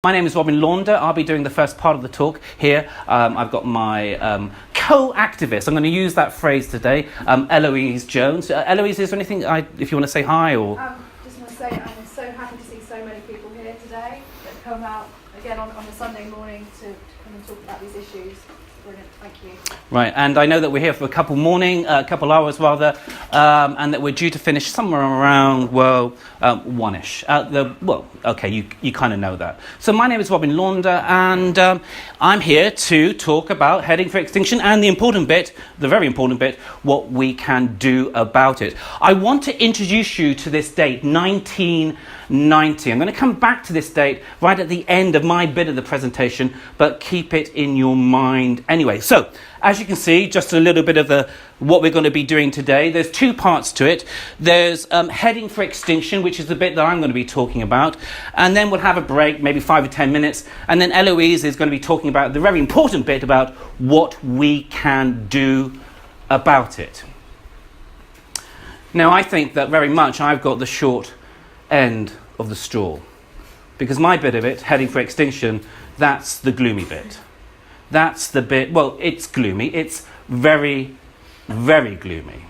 My name is Robin Launder. I'll be doing the first part of the talk here. I've got my co-activist. I'm going to use that phrase today, Eloise Jones. Eloise, is there anything if you want to say hi or? Just want to say I'm so happy to see so many people here today that have come out again on a Sunday morning to come and talk about these issues. Brilliant, thank you. Right, and I know that we're here for a couple hours rather, and that we're due to finish somewhere around, one-ish. You kind of know that. So my name is Robin Launder, and I'm here to talk about heading for extinction and the very important bit, what we can do about it. I want to introduce you to this date, 1990. I'm going to come back to this date right at the end of my bit of the presentation, but keep it in your mind anyway. So, as you can see, just a little bit of what we're going to be doing today. There's two parts to it. There's heading for extinction, which is the bit that I'm going to be talking about. And then we'll have a break, maybe 5 or 10 minutes. And then Eloise is going to be talking about the very important bit about what we can do about it. Now, I think that very much I've got the short end of the straw. Because my bit of it, heading for extinction, that's the gloomy bit. That's the bit, it's gloomy. It's very, very gloomy.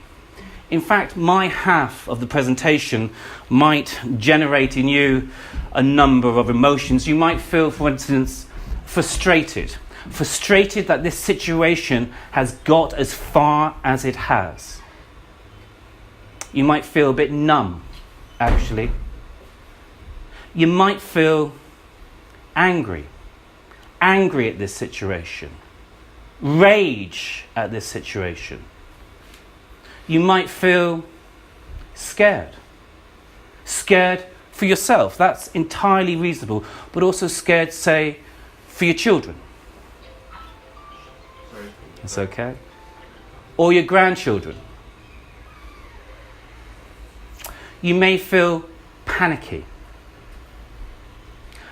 In fact, my half of the presentation might generate in you a number of emotions. You might feel, for instance, frustrated that this situation has got as far as it has. You might feel a bit numb, actually. You might feel angry at this situation, rage at this situation. You might feel scared for yourself. That's entirely reasonable, but also scared, say, for your children. That's okay. Or your grandchildren. You may feel panicky.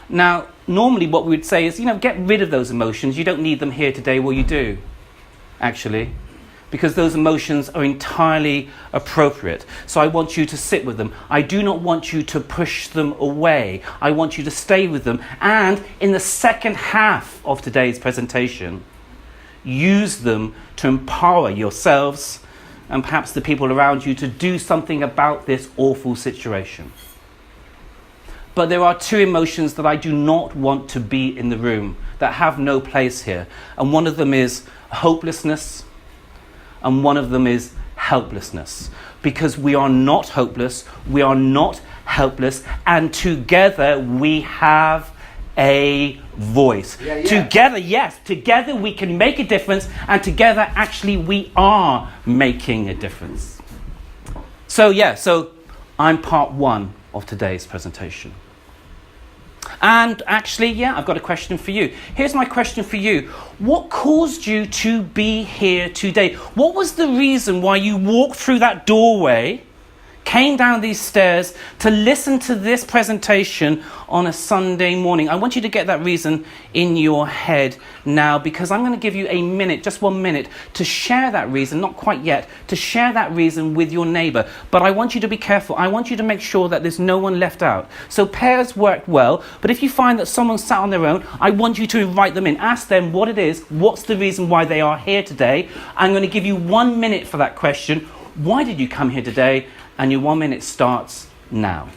Now, normally what we would say is, get rid of those emotions. You don't need them here today. Well, you do, actually, because those emotions are entirely appropriate. So I want you to sit with them. I do not want you to push them away. I want you to stay with them. And in the second half of today's presentation, use them to empower yourselves and perhaps the people around you to do something about this awful situation. But there are two emotions that I do not want to be in the room, that have no place here. And one of them is hopelessness, and one of them is helplessness. Because we are not hopeless, we are not helpless, and together we have a voice. Together we can make a difference, and together actually we are making a difference. So I'm part one of today's presentation. And actually, I've got a question for you. Here's my question for you. What caused you to be here today? What was the reason why you walked through that doorway, came down these stairs to listen to this presentation on a Sunday morning? I want you to get that reason in your head now, because I'm going to give you a minute, just 1 minute, to share that reason, not quite yet, to share that reason with your neighbour. But I want you to be careful. I want you to make sure that there's no one left out. So pairs work well, but if you find that someone sat on their own, I want you to invite them in. Ask them what it is, what's the reason why they are here today. I'm going to give you 1 minute for that question. Why did you come here today? And your 1 minute starts now.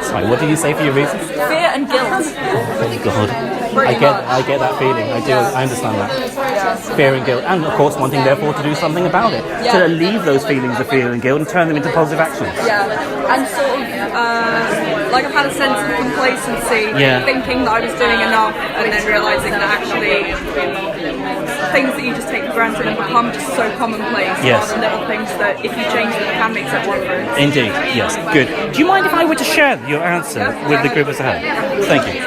Sorry, what did you say for your reasons? Fear and guilt. Oh God, I get that feeling. I understand that. Fear and guilt, and of course wanting therefore to do something about it, to leave those feelings of fear and guilt and turn them into positive actions. And sort of like I've had a sense of complacency, thinking that I was doing enough, and then realising that actually things that you just take for granted and become just so commonplace are the little things that if you change them can make such a difference. Indeed, yes, good. Do you mind if I were to share your answer with the group as a whole? Thank you.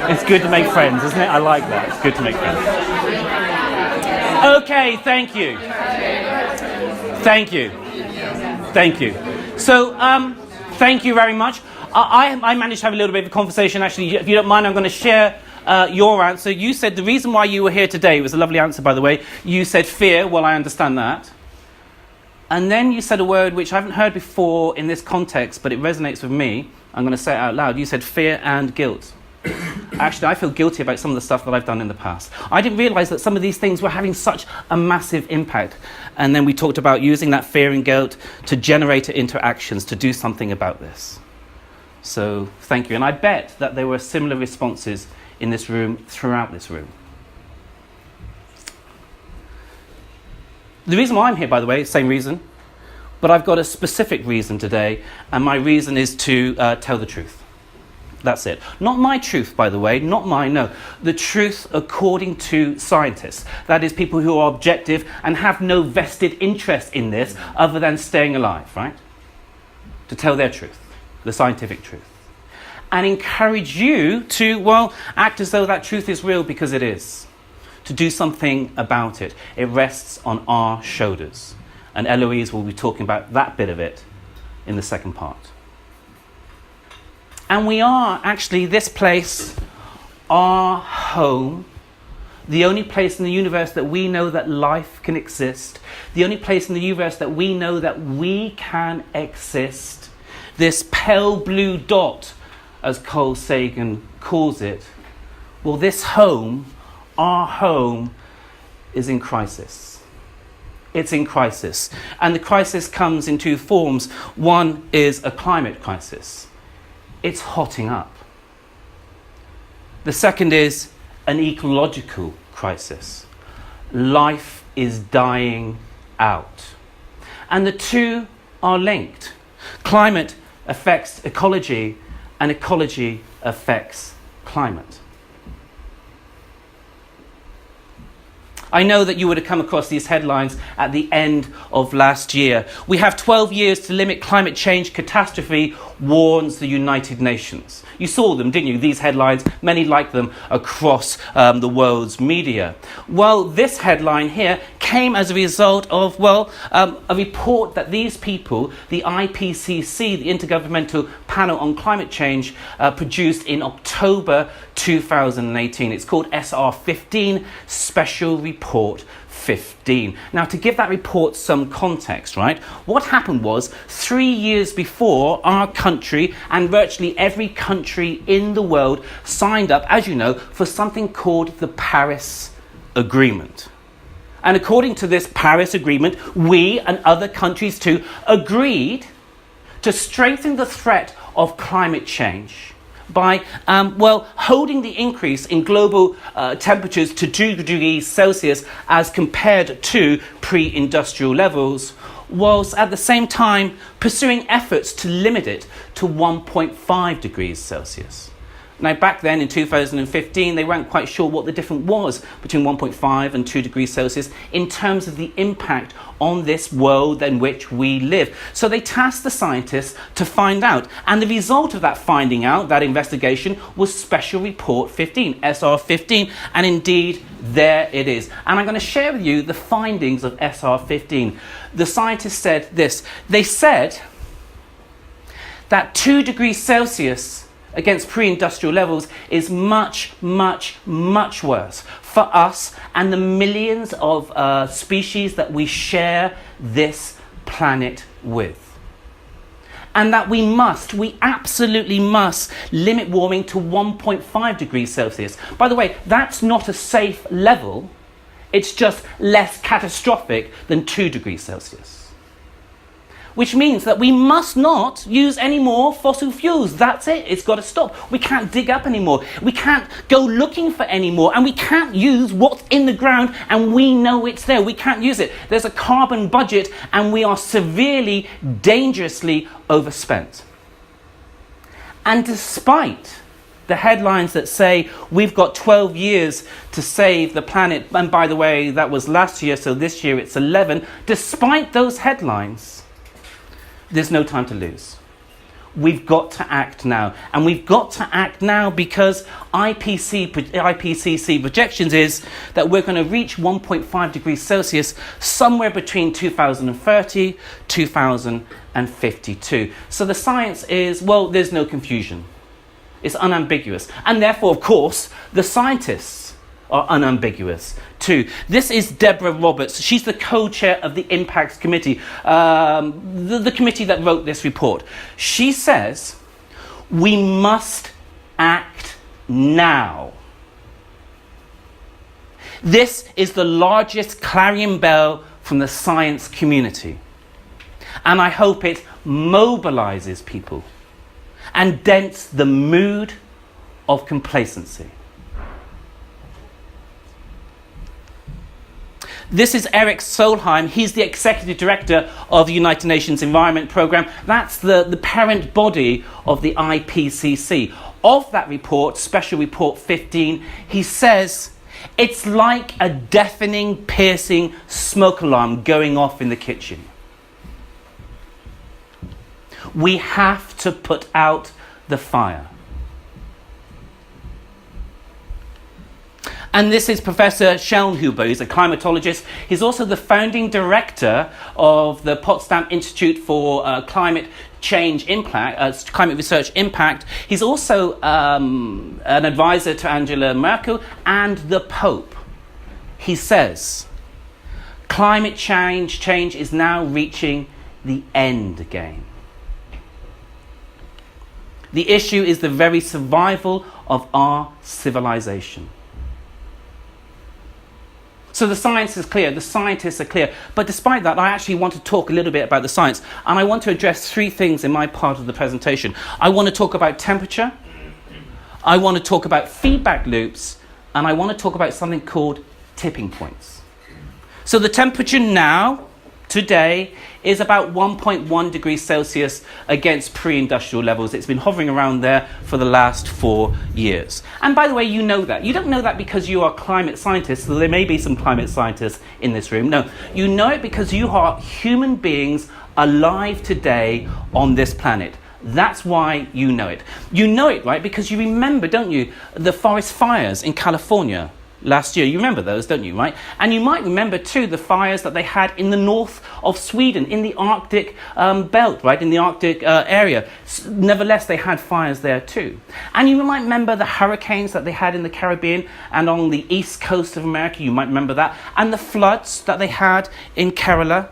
It's good to make friends, isn't it? I like that. It's good to make friends. Okay, thank you. Thank you. Thank you. So, thank you very much. I managed to have a little bit of a conversation. Actually, if you don't mind, I'm going to share your answer. You said the reason why you were here today was a lovely answer, by the way. You said fear. Well, I understand that. And then you said a word which I haven't heard before in this context, but it resonates with me. I'm going to say it out loud. You said fear and guilt. Actually, I feel guilty about some of the stuff that I've done in the past. I didn't realise that some of these things were having such a massive impact. And then we talked about using that fear and guilt to generate it into actions, to do something about this. So, thank you. And I bet that there were similar responses in this room, throughout this room. The reason why I'm here, by the way, same reason. But I've got a specific reason today, and my reason is to tell the truth. That's it. Not my truth, by the way, not mine, no. The truth according to scientists. That is, people who are objective and have no vested interest in this other than staying alive, right? To tell their truth, the scientific truth. And encourage you to, well, act as though that truth is real, because it is. To do something about it. It rests on our shoulders. And Eloise will be talking about that bit of it in the second part. And we are actually, this place, our home, the only place in the universe that we know that life can exist, the only place in the universe that we know that we can exist, this pale blue dot, as Carl Sagan calls it, well, this home, our home, is in crisis. It's in crisis. And the crisis comes in two forms. One is a climate crisis. It's hotting up. The second is an ecological crisis. Life is dying out. And the two are linked. Climate affects ecology, and ecology affects climate. I know that you would have come across these headlines at the end of last year. We have 12 years to limit climate change catastrophe, warns the United Nations. You saw them, didn't you? These headlines, many like them across the world's media. Well, this headline here came as a result of, a report that these people, the IPCC, the Intergovernmental Panel on Climate Change, produced in October 2018. It's called SR15, Special Report 15. Now, to give that report some context, right, what happened was 3 years before, our country and virtually every country in the world signed up, as you know, for something called the Paris Agreement. And according to this Paris Agreement, we and other countries too agreed to strengthen the threat of climate change by, holding the increase in global temperatures to 2 degrees Celsius as compared to pre-industrial levels, whilst at the same time pursuing efforts to limit it to 1.5 degrees Celsius. Now, back then in 2015, they weren't quite sure what the difference was between 1.5 and 2 degrees Celsius in terms of the impact on this world in which we live. So they tasked the scientists to find out. And the result of that finding out, that investigation, was Special Report 15, SR15. And indeed, there it is. And I'm going to share with you the findings of SR15. The scientists said this. They said that 2 degrees Celsius against pre-industrial levels is much, much, much worse for us and the millions of species that we share this planet with. And that we absolutely must limit warming to 1.5 degrees Celsius. By the way, that's not a safe level. It's just less catastrophic than 2 degrees Celsius. Which means that we must not use any more fossil fuels. That's it. It's got to stop. We can't dig up anymore. We can't go looking for any more. And we can't use what's in the ground and we know it's there. We can't use it. There's a carbon budget and we are severely, dangerously overspent. And despite The headlines that say we've got 12 years to save the planet, and by the way, that was last year, so this year it's 11. Despite those headlines, there's no time to lose. We've got to act now. And we've got to act now because IPCC projections is that we're going to reach 1.5 degrees Celsius somewhere between 2030, 2052. So the science is, well, there's no confusion. It's unambiguous. And therefore, of course, the scientists are unambiguous too. This is Deborah Roberts. She's the co-chair of the Impacts Committee, the committee that wrote this report. She says, we must act now. This is the largest clarion bell from the science community. And I hope it mobilizes people and dents the mood of complacency. This is Eric Solheim. He's the executive director of the United Nations Environment Programme. That's the parent body of the IPCC. Of that report, Special Report 15, he says, it's like a deafening, piercing smoke alarm going off in the kitchen. We have to put out the fire. And this is Professor Schellnhuber. He's a climatologist. He's also the founding director of the Potsdam Institute for Climate Change Impact, Climate Research Impact. He's also an advisor to Angela Merkel and the Pope. He says, climate change is now reaching the end game. The issue is the very survival of our civilization. So the science is clear, the scientists are clear. But despite that, I actually want to talk a little bit about the science. And I want to address three things in my part of the presentation. I want to talk about temperature. I want to talk about feedback loops. And I want to talk about something called tipping points. So the temperature now, today, is about 1.1 degrees Celsius against pre-industrial levels. It's been hovering around there for the last 4 years. And by the way, you know that. You don't know that because you are climate scientists, so there may be some climate scientists in this room. No, you know it because you are human beings alive today on this planet. That's why you know it. You know it, right, because you remember, don't you, the forest fires in California last year. You remember those, don't you, right? And you might remember, too, the fires that they had in the north of Sweden, in the Arctic belt, right, in the Arctic area. Nevertheless, they had fires there, too. And you might remember the hurricanes that they had in the Caribbean and on the east coast of America. You might remember that. And the floods that they had in Kerala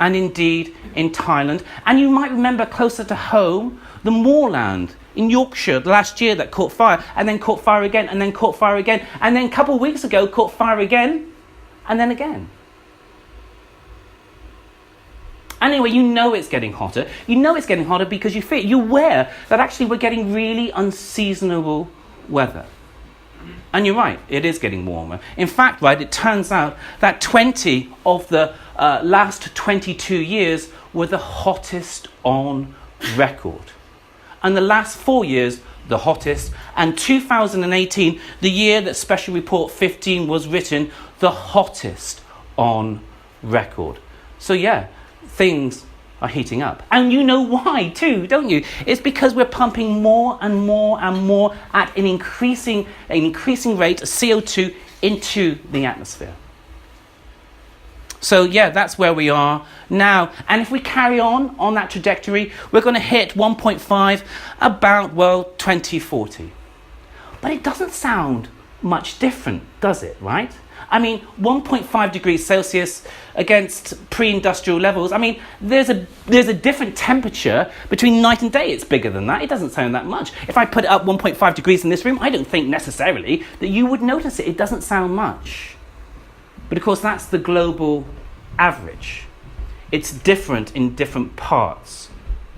and indeed in Thailand. And you might remember closer to home, the moorland in Yorkshire last year that caught fire, and then caught fire again, and then caught fire again, and then a couple of weeks ago caught fire again, and then again. Anyway, you know it's getting hotter. You know it's getting hotter because you're aware that actually we're getting really unseasonable weather. And you're right, it is getting warmer. In fact, right, it turns out that 20 of the last 22 years were the hottest on record. And the last 4 years, the hottest. And 2018, the year that Special Report 15 was written, the hottest on record. So yeah, things are heating up. And you know why too, don't you? It's because we're pumping more and more and more at an increasing rate of CO2 into the atmosphere. So yeah, that's where we are now. And if we carry on that trajectory, we're going to hit 1.5 about, 2040. But it doesn't sound much different, does it, right? I mean, 1.5 degrees Celsius against pre-industrial levels. I mean, there's a different temperature between night and day. It's bigger than that. It doesn't sound that much. If I put it up 1.5 degrees in this room, I don't think necessarily that you would notice it. It doesn't sound much. But of course, that's the global average. It's different in different parts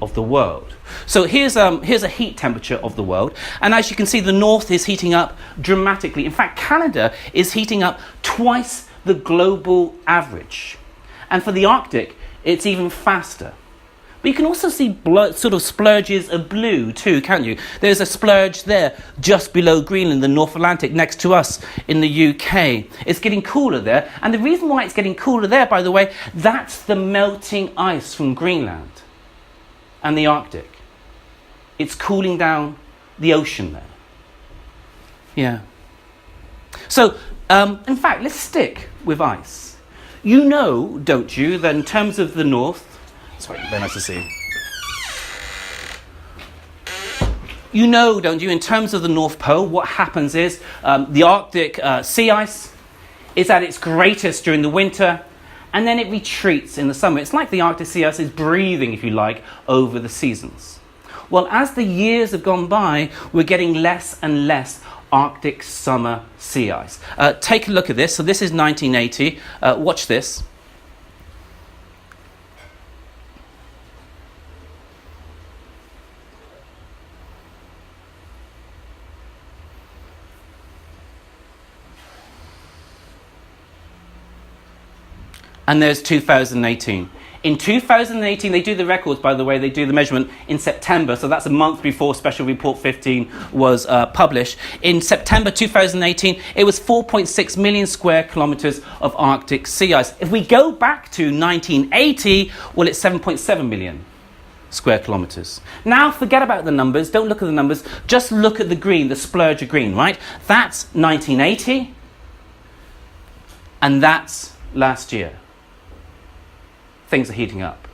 of the world. So here's a heat temperature of the world. And as you can see, the north is heating up dramatically. In fact, Canada is heating up twice the global average. And for the Arctic, it's even faster. But you can also see sort of splurges of blue too, can't you? There's a splurge there just below Greenland, the North Atlantic, next to us in the UK. It's getting cooler there. And the reason why it's getting cooler there, by the way, that's the melting ice from Greenland and the Arctic. It's cooling down the ocean there. Yeah. So, in fact, let's stick with ice. You know, don't you, that in terms of the North, sorry, very nice to see you. You know, don't you, in terms of the North Pole, what happens is the Arctic sea ice is at its greatest during the winter, and then it retreats in the summer. It's like the Arctic sea ice is breathing, if you like, over the seasons. Well, as the years have gone by, we're getting less and less Arctic summer sea ice. Take a look at this. So this is 1980. Watch this. And there's 2018. In 2018, they do the records, by the way, they do the measurement in September, so that's a month before Special Report 15 was published. In September 2018, it was 4.6 million square kilometres of Arctic sea ice. If we go back to 1980, well, it's 7.7 million square kilometres. Now, forget about the numbers, don't look at the numbers, just look at the green, the splurge of green, right? That's 1980, and that's last year. Things are heating up.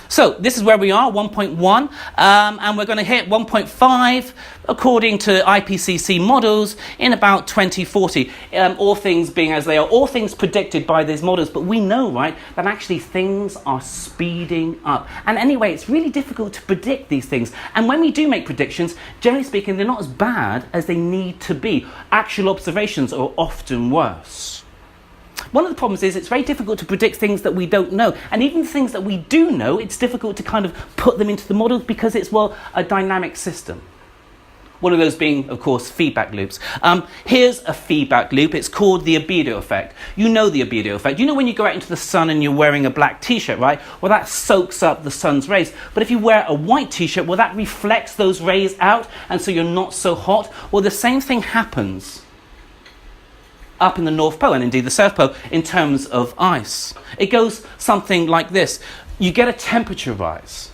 So this is where we are, 1.1, and we're going to hit 1.5 according to IPCC models in about 2040. All things being as they are, all things predicted by these models, but we know, right, that actually things are speeding up. And anyway, it's really difficult to predict these things. And when we do make predictions, generally speaking, they're not as bad as they need to be. Actual observations are often worse. One of the problems is it's very difficult to predict things that we don't know. And even things that we do know, it's difficult to kind of put them into the models because it's, well, a dynamic system. One of those being, of course, feedback loops. Here's a feedback loop. It's called the albedo effect. You know the albedo effect. You know when you go out into the sun and you're wearing a black t-shirt, right? Well, that soaks up the sun's rays. But if you wear a white t-shirt, well, that reflects those rays out, and so you're not so hot. Well, the same thing happens up in the North Pole and indeed the South Pole in terms of ice. It goes something like this. You get a temperature rise.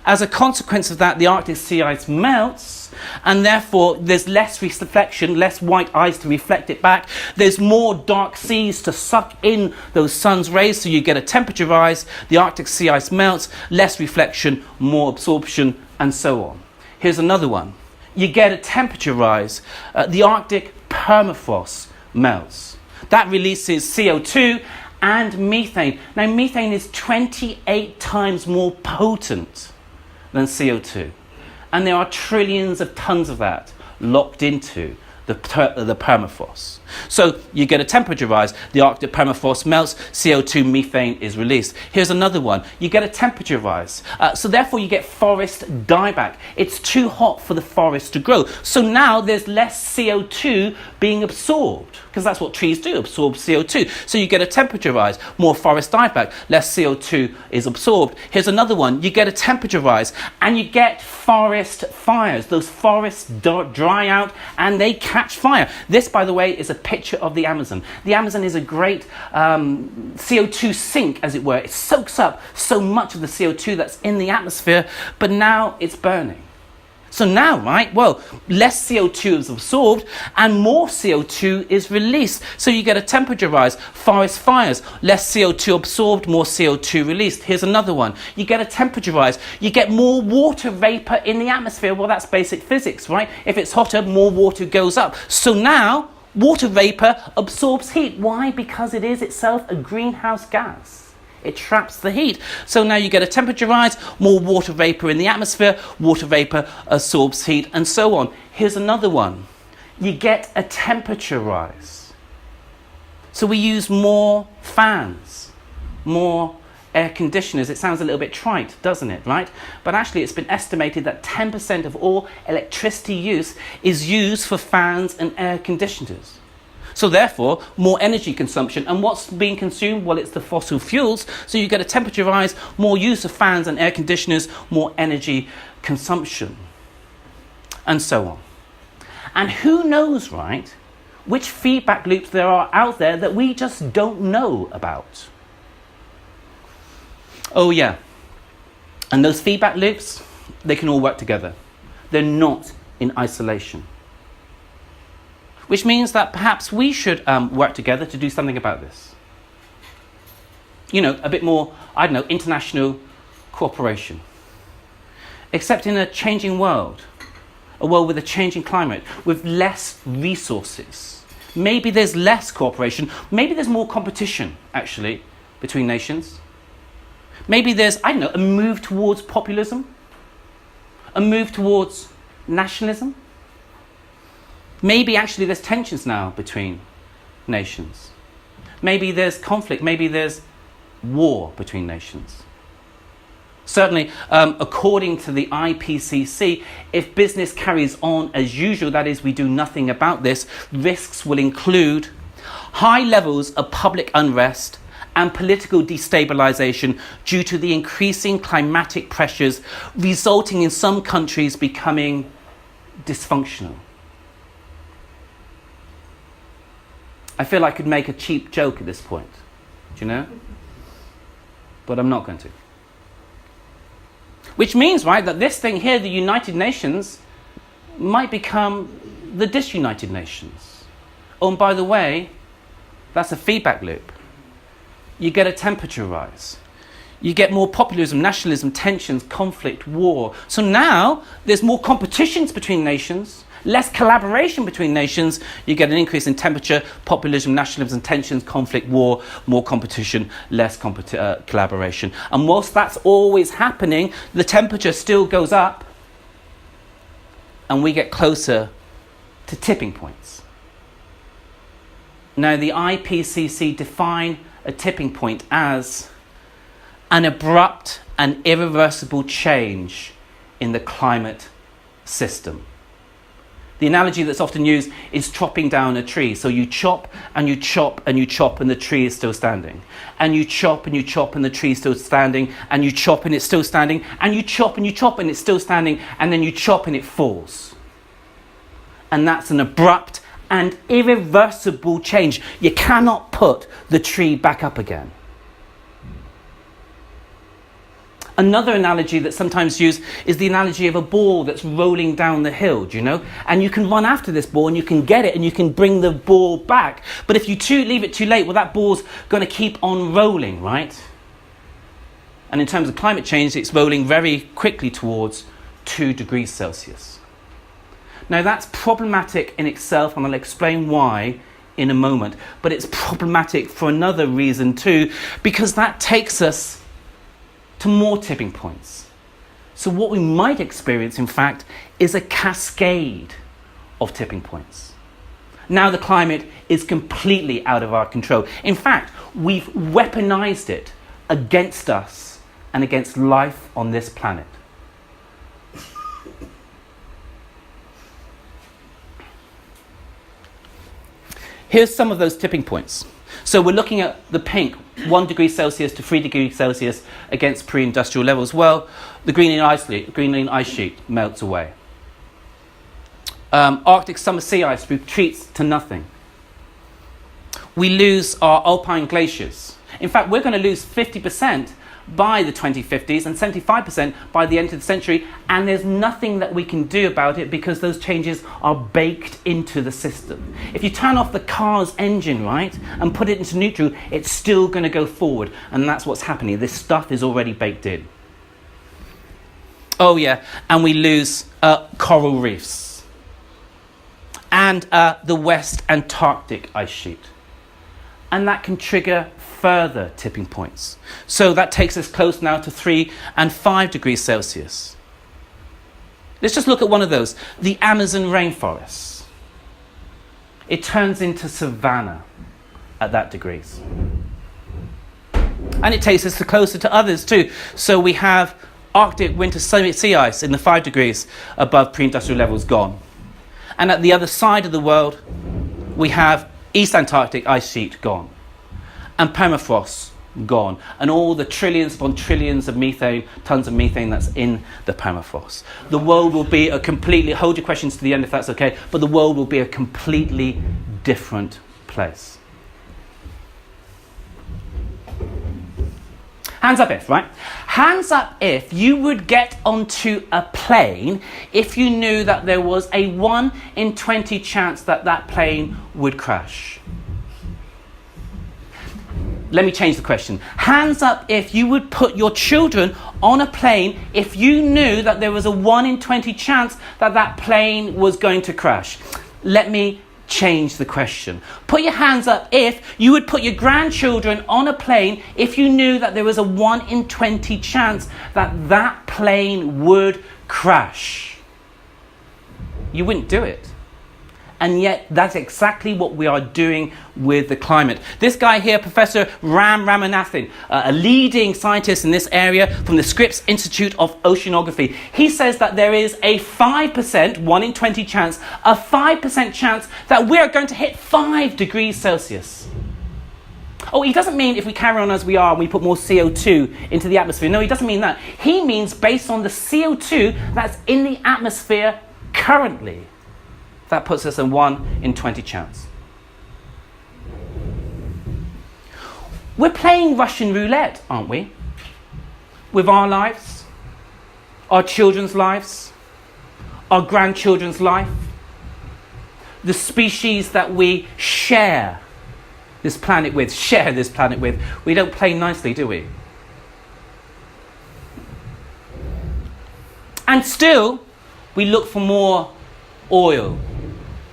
As a consequence of that, the Arctic sea ice melts, and therefore there's less reflection, less white ice to reflect it back. There's more dark seas to suck in those sun's rays, so you get a temperature rise. The Arctic sea ice melts, less reflection, more absorption, and so on. Here's another one. You get a temperature rise. The Arctic permafrost melts. That releases CO2 and methane. Now, methane is 28 times more potent than CO2. And there are trillions of tons of that locked into the permafrost. So you get a temperature rise, the Arctic permafrost melts, CO2 methane is released. Here's another one. You get a temperature rise. So therefore you get forest dieback. It's too hot for the forest to grow. So now there's less CO2 being absorbed, because that's what trees do, absorb CO2. So you get a temperature rise, more forest dieback, less CO2 is absorbed. Here's another one. You get a temperature rise and you get forest fires. Those forests dry out and they catch fire. This, by the way, is a picture of the Amazon. The Amazon is a great CO2 sink, as it were. It soaks up so much of the CO2 that's in the atmosphere, but now it's burning. So now, right, well, less CO2 is absorbed and more CO2 is released. So you get a temperature rise, forest fires, less CO2 absorbed, more CO2 released. Here's another one. You get a temperature rise. You get more water vapor in the atmosphere. Well, that's basic physics, right? If it's hotter, more water goes up. So now, water vapor absorbs heat. Why? Because it is itself a greenhouse gas. It traps the heat. So now you get a temperature rise, more water vapor in the atmosphere, water vapor absorbs heat, and so on. Here's another one. You get a temperature rise. So we use more fans, more air conditioners. It sounds a little bit trite, doesn't it, right? But actually it's been estimated that 10% of all electricity use is used for fans and air conditioners. So therefore, more energy consumption. And what's being consumed? Well, it's the fossil fuels. So you get a temperature rise, more use of fans and air conditioners, more energy consumption, and so on. And who knows, right, which feedback loops there are out there that we just don't know about. Oh yeah. And those feedback loops, they can all work together. They're not in isolation. Which means that perhaps we should work together to do something about this. You know, a bit more, I don't know, international cooperation. Except in a changing world, a world with a changing climate, with less resources. Maybe there's less cooperation. Maybe there's more competition, actually, between nations. Maybe there's, I don't know, a move towards populism, a move towards nationalism. Maybe actually there's tensions now between nations. Maybe there's conflict, maybe there's war between nations. Certainly, according to the IPCC, if business carries on as usual, that is, we do nothing about this, risks will include high levels of public unrest and political destabilization due to the increasing climatic pressures, resulting in some countries becoming dysfunctional. I feel I could make a cheap joke at this point, do you know? But I'm not going to. Which means, right, that this thing here, the United Nations, might become the disunited nations. Oh, and by the way, that's a feedback loop. You get a temperature rise. You get more populism, nationalism, tensions, conflict, war. So now there's more competitions between nations, less collaboration between nations. You get an increase in temperature, populism, nationalism, tensions, conflict, war, more competition, less collaboration. And whilst that's always happening, the temperature still goes up and we get closer to tipping points. Now, the IPCC define a tipping point as an abrupt and irreversible change in the climate system. The analogy that's often used is chopping down a tree. So you chop and you chop and you chop and the tree is still standing. And you chop and you chop and the tree is still standing. And you chop and it's still standing. And you chop and you chop and it's still standing. And then you chop and it falls. And that's an abrupt and irreversible change. You cannot put the tree back up again. Another analogy that's sometimes used is the analogy of a ball that's rolling down the hill, do you know? And you can run after this ball and you can get it and you can bring the ball back. But if you leave it too late, well, that ball's going to keep on rolling, right? And in terms of climate change, it's rolling very quickly towards 2 degrees Celsius. Now, that's problematic in itself, and I'll explain why in a moment. But it's problematic for another reason too, because that takes us to more tipping points. So what we might experience, in fact, is a cascade of tipping points. Now the climate is completely out of our control. In fact, we've weaponized it against us and against life on this planet. Here's some of those tipping points. So we're looking at the pink, 1 degree Celsius to 3 degrees Celsius against pre-industrial levels. Well, the Greenland ice sheet melts away. Arctic summer sea ice retreats to nothing. We lose our alpine glaciers. In fact, we're going to lose 50% by the 2050s and 75% by the end of the century, and there's nothing that we can do about it because those changes are baked into the system. If you turn off the car's engine, right, and put it into neutral, it's still going to go forward, and that's what's happening. This stuff is already baked in. Oh yeah, and we lose coral reefs and the West Antarctic ice sheet. And that can trigger further tipping points. So that takes us close now to 3 and 5 degrees Celsius. Let's just look at one of those, the Amazon rainforest. It turns into savanna at that degrees. And it takes us closer to others too. So we have Arctic winter sea ice in the 5 degrees above pre-industrial levels gone. And at the other side of the world, we have East Antarctic ice sheet gone. And permafrost gone. And all the trillions upon trillions of methane, tons of methane that's in the permafrost. The world will be a completely, hold your questions to the end if that's okay, but the world will be a completely different place. Hands up if, right? Hands up if you would get onto a plane if you knew that there was a 1 in 20 chance that that plane would crash. Let me change the question. Hands up if you would put your children on a plane if you knew that there was a 1 in 20 chance that that plane was going to crash. Let me change the question. Put your hands up if you would put your grandchildren on a plane if you knew that there was a 1 in 20 chance that that plane would crash. You wouldn't do it. And yet that's exactly what we are doing with the climate. This guy here, Professor Ram Ramanathan, a leading scientist in this area from the Scripps Institute of Oceanography, he says that there is a 5%, 1 in 20 chance, a 5% chance that we're going to hit 5 degrees Celsius. Oh, he doesn't mean if we carry on as we are and we put more CO2 into the atmosphere. No, he doesn't mean that. He means based on the CO2 that's in the atmosphere currently. That puts us in 1 in 20 chance. We're playing Russian roulette, aren't we? With our lives, our children's lives, our grandchildren's life, the species that we share this planet with. We don't play nicely, do we? And still, we look for more oil,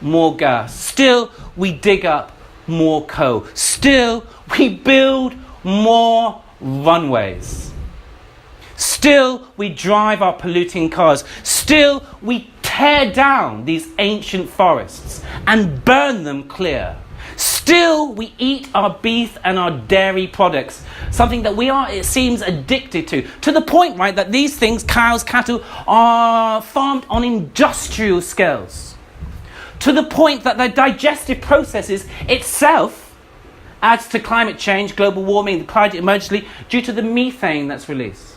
more gas. Still, we dig up more coal. Still, we build more runways. Still, we drive our polluting cars. Still, we tear down these ancient forests and burn them clear. Still, we eat our beef and our dairy products, something that we are, it seems, addicted to the point, right, that these things, cows, cattle, are farmed on industrial scales. To the point that their digestive processes itself adds to climate change, global warming, the climate emergency, due to the methane that's released.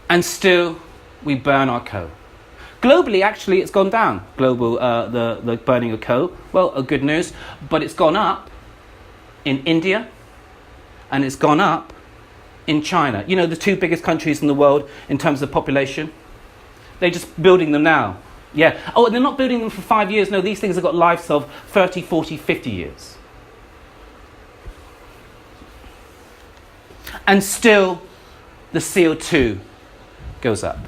And still, we burn our coal. Globally, actually, it's gone down. The burning of coal. Well, good news, but it's gone up in India, and it's gone up in China. You know, the 2 biggest countries in the world in terms of population. They're just building them now. Yeah. Oh, and they're not building them for 5 years. No, these things have got lives of 30, 40, 50 years. And still, the CO2 goes up.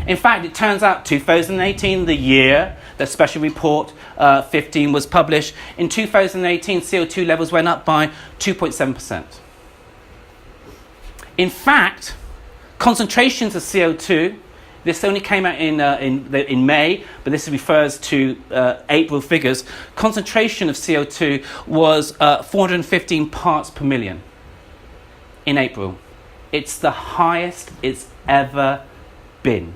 In fact, it turns out 2018, the year that Special Report 15 was published, in 2018, CO2 levels went up by 2.7%. In fact, concentrations of CO2, this only came out in May, but this refers to April figures. Concentration of CO2 was 415 parts per million in April. It's the highest it's ever been.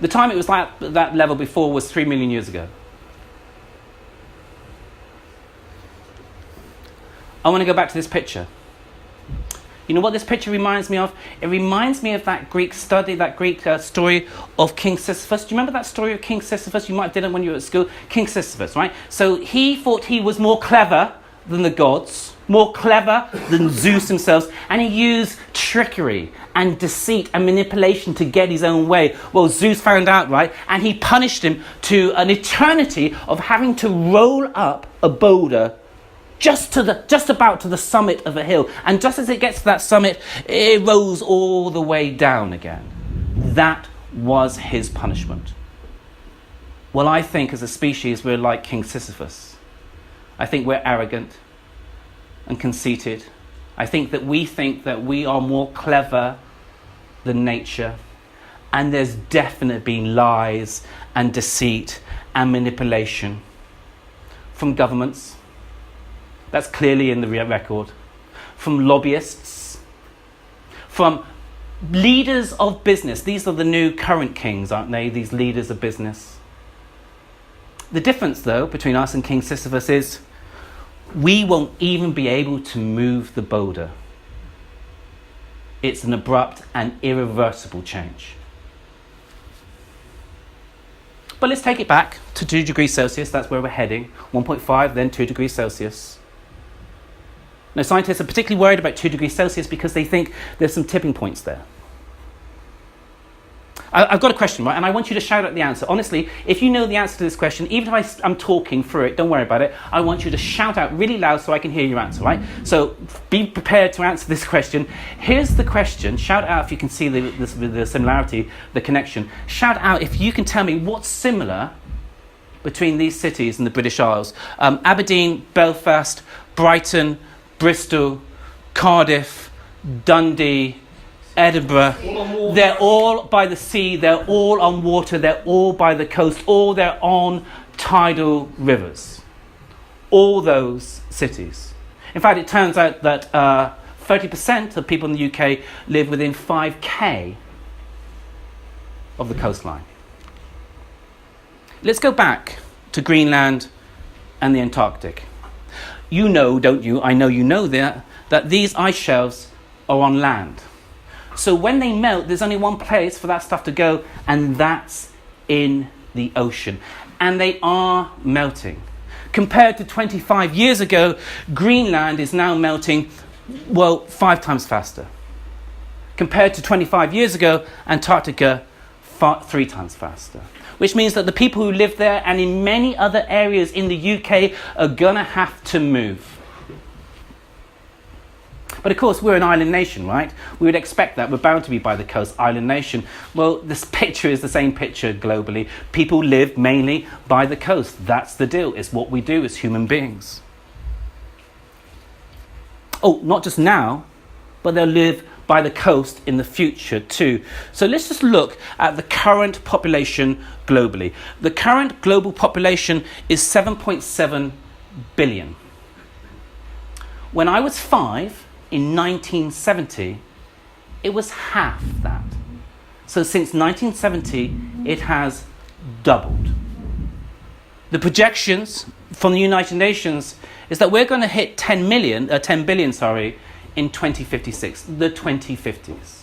The time it was like that level before was 3 million years ago. I want to go back to this picture. You know what this picture reminds me of? It reminds me of that Greek study, that Greek story of King Sisyphus. Do you remember that story of King Sisyphus? You might have did it when you were at school. King Sisyphus, right? So he thought he was more clever than the gods, more clever than Zeus himself, and he used trickery and deceit and manipulation to get his own way. Well, Zeus found out, right? And he punished him to an eternity of having to roll up a boulder just about to the summit of a hill. And just as it gets to that summit, it rolls all the way down again. That was his punishment. Well, I think as a species, we're like King Sisyphus. I think we're arrogant and conceited. I think that we are more clever than nature. And there's definitely been lies and deceit and manipulation from governments. That's clearly in the record. From lobbyists, from leaders of business. These are the new current kings, aren't they? These leaders of business. The difference, though, between us and King Sisyphus is we won't even be able to move the boulder. It's an abrupt and irreversible change. But let's take it back to 2 degrees Celsius. That's where we're heading. 1.5, then 2 degrees Celsius. Now, scientists are particularly worried about 2 degrees Celsius because they think there's some tipping points there. I've got a question, right? And I want you to shout out the answer. Honestly, if you know the answer to this question, even if I'm talking through it, don't worry about it. I want you to shout out really loud so I can hear your answer, right? So be prepared to answer this question. Here's the question. Shout out if you can see the similarity, the connection. Shout out if you can tell me what's similar between these cities in the British Isles. Aberdeen, Belfast, Brighton, Bristol, Cardiff, Dundee, Edinburgh. They're all by the sea, they're all on water, they're all by the coast, all they're on tidal rivers. All those cities. In fact, it turns out that 30% of people in the UK live within 5k of the coastline. Let's go back to Greenland and the Antarctic. You know, don't you? I know you know that these ice shelves are on land. So when they melt, there's only one place for that stuff to go, and that's in the ocean. And they are melting. Compared to 25 years ago, Greenland is now melting, 5 times faster. Compared to 25 years ago, Antarctica, 3 times faster. Which means that the people who live there and in many other areas in the UK are going to have to move. But of course, we're an island nation, right? We would expect that. We're bound to be by the coast, island nation. Well, this picture is the same picture globally. People live mainly by the coast. That's the deal. It's what we do as human beings. Oh, not just now, but they'll live by the coast in the future too. So let's just look at the current population globally. The current global population is 7.7 billion. When I was 5, in 1970, it was half that. So since 1970, it has doubled. The projections from the United Nations is that we're going to hit 10 billion, in 2056, the 2050s.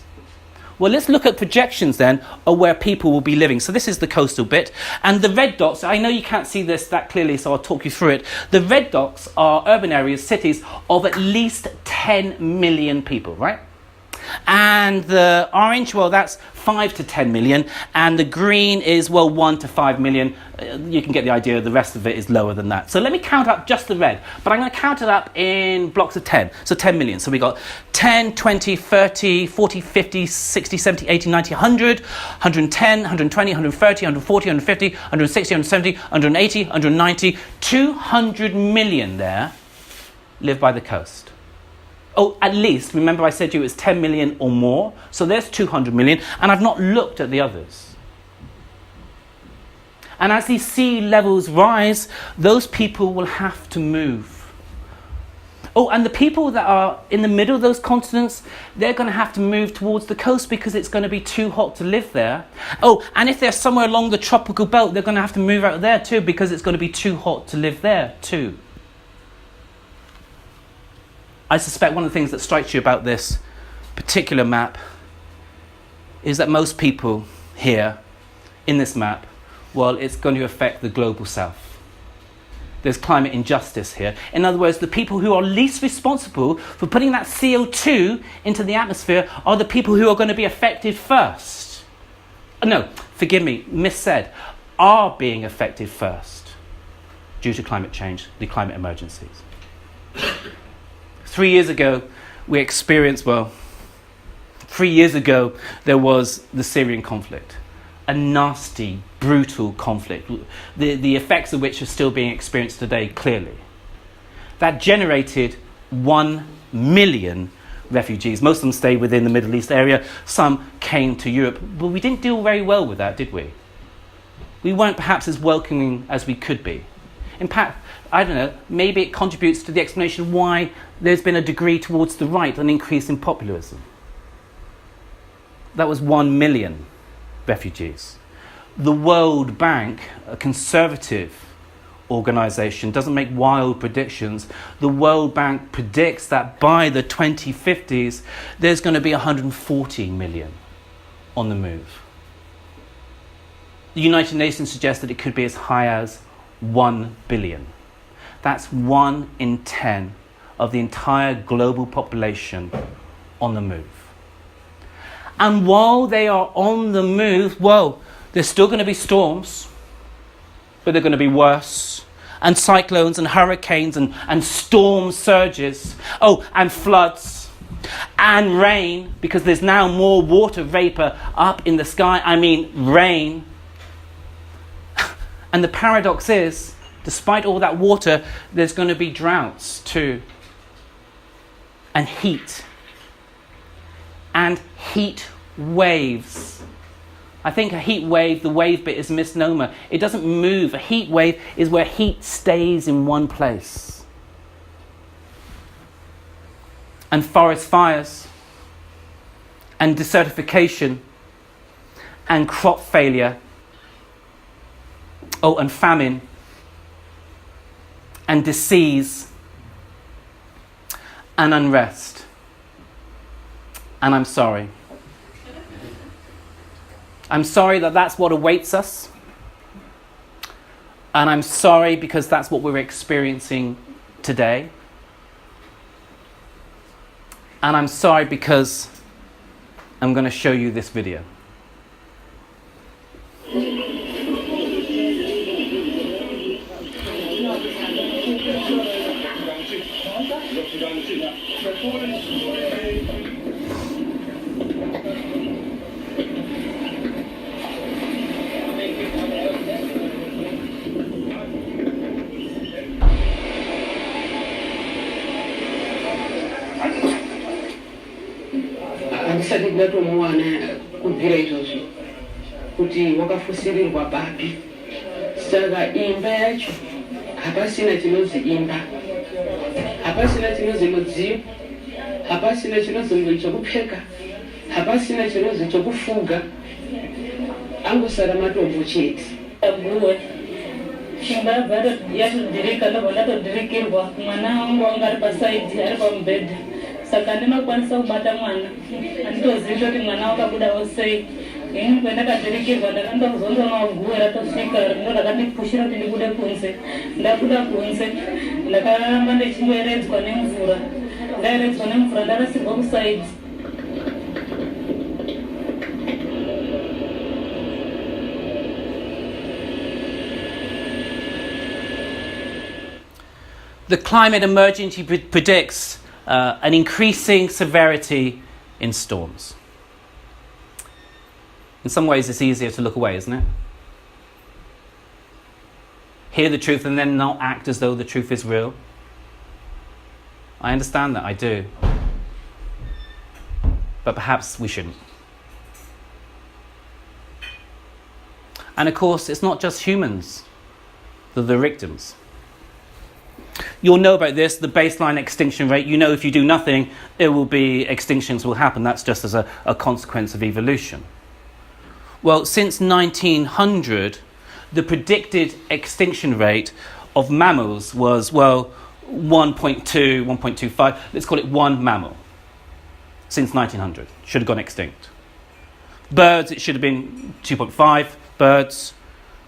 Well, let's look at projections then of where people will be living. So this is the coastal bit. And the red dots, I know you can't see this that clearly, so I'll talk you through it. The red dots are urban areas, cities of at least 10 million people, right? And the orange, that's 5 to 10 million. And the green is, 1 to 5 million. You can get the idea. The rest of it is lower than that. So let me count up just the red. But I'm going to count it up in blocks of 10. So 10 million. So we got 10, 20, 30, 40, 50, 60, 70, 80, 90, 100, 110, 120, 130, 140, 150, 160, 170, 180, 190, 200 million there live by the coast. Oh, at least, remember I said to you it was 10 million or more. So there's 200 million, and I've not looked at the others. And as these sea levels rise, those people will have to move. Oh, and the people that are in the middle of those continents, they're going to have to move towards the coast because it's going to be too hot to live there. Oh, and if they're somewhere along the tropical belt, they're going to have to move out there too because it's going to be too hot to live there too. I suspect one of the things that strikes you about this particular map is that most people here in this map, it's going to affect the global south. There's climate injustice here. In other words, the people who are least responsible for putting that CO2 into the atmosphere are the people who are going to be affected first. No, forgive me, missaid, are being affected first due to climate change, the climate emergencies. 3 years ago, we experienced, 3 years ago, there was the Syrian conflict. A nasty, brutal conflict, the effects of which are still being experienced today, clearly. That generated 1 million refugees. Most of them stayed within the Middle East area. Some came to Europe. But we didn't deal very well with that, did we? We weren't perhaps as welcoming as we could be. In fact, I don't know, maybe it contributes to the explanation why there's been a degree towards the right, an increase in populism. That was 1 million refugees. The World Bank, a conservative Organization doesn't make wild predictions. The World Bank predicts that by the 2050s, there's going to be 140 million on the move. The United Nations suggests that it could be as high as 1 billion. That's 1 in 10 of the entire global population on the move. And while they are on the move, well, there's still going to be storms, but they're going to be worse. And cyclones and hurricanes and storm surges. Oh, and floods and rain, because there's now more water vapor up in the sky. I mean, rain. And the paradox is, despite all that water, there's going to be droughts too. And heat. And heat waves. I think a heat wave, the wave bit is a misnomer. It doesn't move. A heat wave is where heat stays in one place. And forest fires. And desertification. And crop failure. Oh, and famine. And disease. And unrest. And I'm sorry. I'm sorry that that's what awaits us. And I'm sorry because that's what we're experiencing today. And I'm sorry because I'm going to show you this video. Andisati kudato mwana kubvira izvozvo kuti wakafusirirwa papi. Saka imba yacho hapasina chinonzi imba, hapasina chinonzi mudziyo, hapasina chinonzi chokupfeka, hapasina chinonzi chokufuga, angosara matombo chete. Shimba yabva yatodhirika ndobva ndatodhirikirwa mwana wangu wanga ari pasaidhi ari pamubhedha, saka handinokwanisa kubata mwana, handitozivi kuti mwana wakabudawo sei. Ini pandakadhirikirwa ndakandozonza maguwe ratosvika ndo rakandipushira kuti ndibude kunze. Ndabuda kunze ndakaramba ndichingoeredzwa nemvura, ndaeredzwa nemvura ndarasirwa kusaidhi. The climate emergency predicts an increasing severity in storms. In some ways, it's easier to look away, isn't it? Hear the truth and then not act as though the truth is real. I understand that, I do. But perhaps we shouldn't. And of course, it's not just humans that are the victims. You'll know about this, the baseline extinction rate. You know if you do nothing, extinctions will happen. That's just as a consequence of evolution. Well, since 1900, the predicted extinction rate of mammals was, 1.2, 1.25. Let's call it 1 mammal. Since 1900. Should have gone extinct. Birds, it should have been 2.5 birds.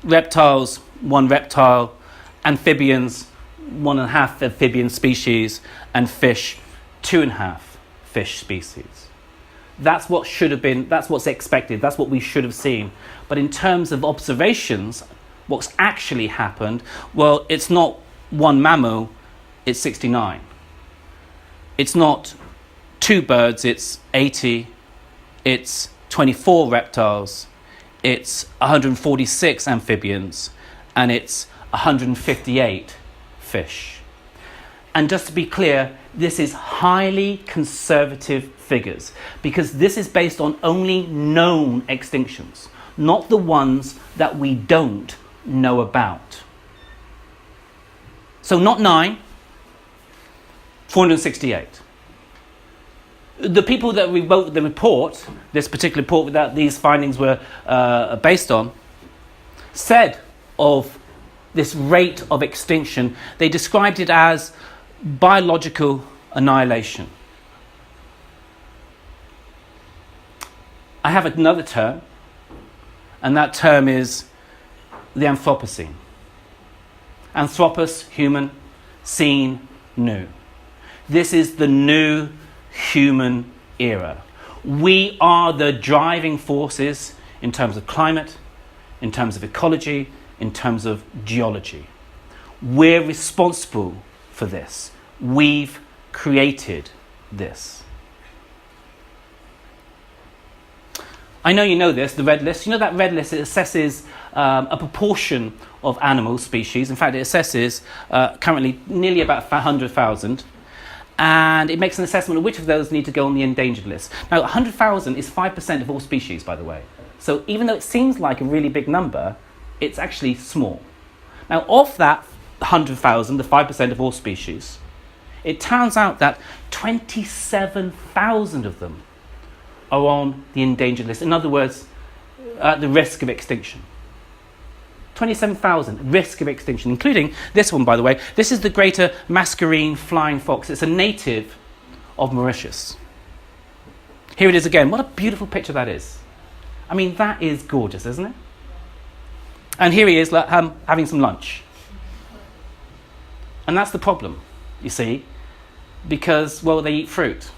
Reptiles, 1 reptile. Amphibians, 1.5 amphibian species, and fish, 2.5 fish species. That's what should have been, that's what's expected, that's what we should have seen. But in terms of observations, what's actually happened, well, it's not 1 mammal, it's 69. It's not 2 birds, it's 80. It's 24 reptiles, it's 146 amphibians, and it's 158 fish. And just to be clear, this is highly conservative figures because this is based on only known extinctions, not the ones that we don't know about. So not 9, 468. The people that wrote the report, this particular report that these findings were based on, said of this rate of extinction, they described it as biological annihilation. I have another term, and that term is the Anthropocene. Anthropos, human, scene, new. This is the new human era. We are the driving forces in terms of climate, in terms of ecology, in terms of geology. We're responsible for this. We've created this. I know you know this, the red list. You know that red list, it assesses a proportion of animal species. In fact, it assesses currently nearly about 100,000. And it makes an assessment of which of those need to go on the endangered list. Now, 100,000 is 5% of all species, by the way. So even though it seems like a really big number, it's actually small. Now, of that 100,000, the 5% of all species, it turns out that 27,000 of them are on the endangered list. In other words, the risk of extinction. 27,000, risk of extinction, including this one, by the way. This is the greater mascarene flying fox. It's a native of Mauritius. Here it is again. What a beautiful picture that is. I mean, that is gorgeous, isn't it? And here he is having some lunch. And that's the problem, you see, because, well, they eat fruit.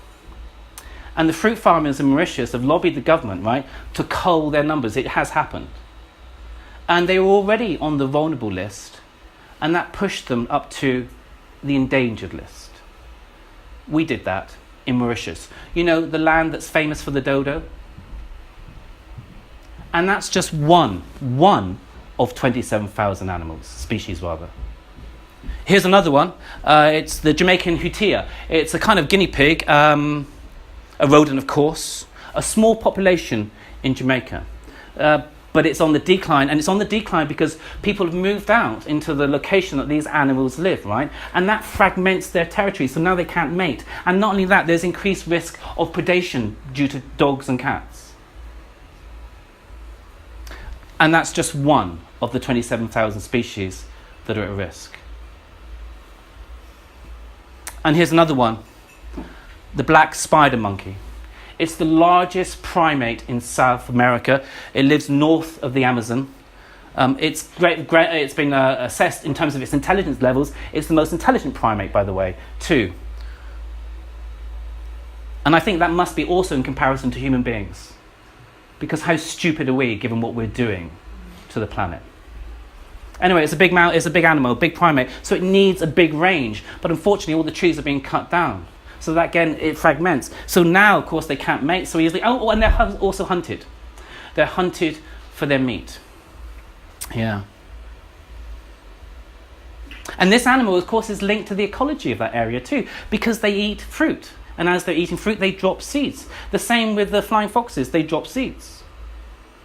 And the fruit farmers in Mauritius have lobbied the government, right, to cull their numbers. It has happened. And they were already on the vulnerable list, and that pushed them up to the endangered list. We did that in Mauritius. You know, the land that's famous for the dodo? And that's just one of 27,000 animals, species rather. Here's another one. It's the Jamaican hutia. It's a kind of guinea pig, a rodent, of course, a small population in Jamaica. But it's on the decline, and it's on the decline because people have moved out into the location that these animals live, right? And that fragments their territory, so now they can't mate. And not only that, there's increased risk of predation due to dogs and cats. And that's just one of the 27,000 species that are at risk. And here's another one, the black spider monkey. It's the largest primate in South America. It lives north of the Amazon. It's been assessed in terms of its intelligence levels. It's the most intelligent primate, by the way, too. And I think that must be also in comparison to human beings. Because how stupid are we, given what we're doing to the planet? Anyway, it's a big animal, a big primate, so it needs a big range. But unfortunately, all the trees are being cut down. So that, again, it fragments. So now, of course, they can't mate so easily. Oh, and they're also hunted. They're hunted for their meat. Yeah. And this animal, of course, is linked to the ecology of that area too, because they eat fruit. And as they're eating fruit, they drop seeds. The same with the flying foxes. They drop seeds,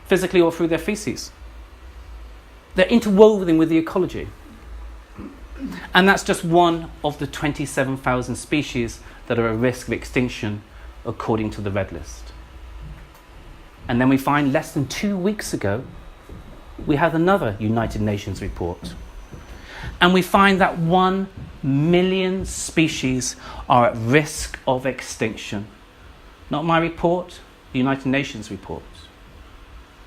physically or through their feces. They're interwoven with the ecology. And that's just one of the 27,000 species that are at risk of extinction according to the Red List. And then we find less than 2 weeks ago, we had another United Nations report. And we find that 1 million species are at risk of extinction. Not my report, the United Nations report.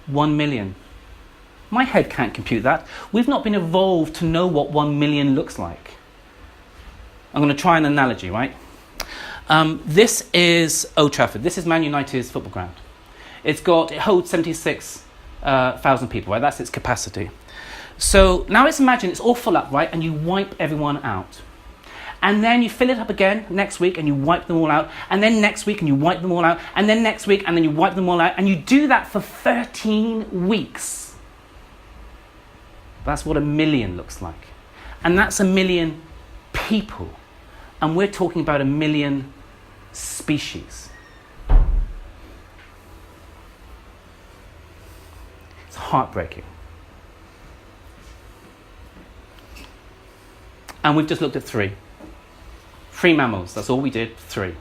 1 million. My head can't compute that. We've not been evolved to know what 1 million looks like. I'm going to try an analogy, right? This is Old Trafford. This is Man United's football ground. It holds 76,000 people, right? That's its capacity. So now let's imagine it's all full up, right? And you wipe everyone out. And then you fill it up again next week and you wipe them all out. And then next week and you wipe them all out. And then next week and then you wipe them all out. And you do that for 13 weeks. That's what 1 million looks like. And that's 1 million people. And we're talking about 1 million species. It's heartbreaking. And we've just looked at 3. 3 mammals, that's all we did, 3.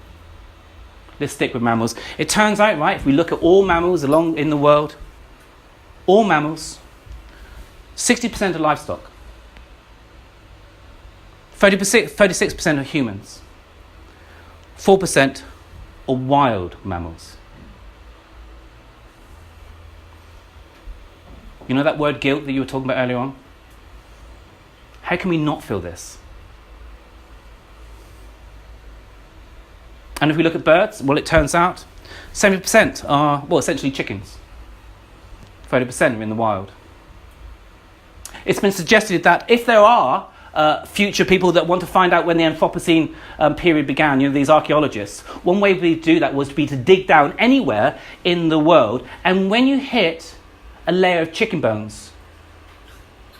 Let's stick with mammals. It turns out, right, if we look at all mammals in the world, all mammals, 60% of livestock, 36% are humans. 4% are wild mammals. You know that word guilt that you were talking about earlier on? How can we not feel this? And if we look at birds, well, it turns out 70% are, well, essentially chickens. 30% are in the wild. It's been suggested that if there are future people that want to find out when the Anthropocene period began, these archaeologists, one way we do that was to dig down anywhere in the world, and when you hit a layer of chicken bones,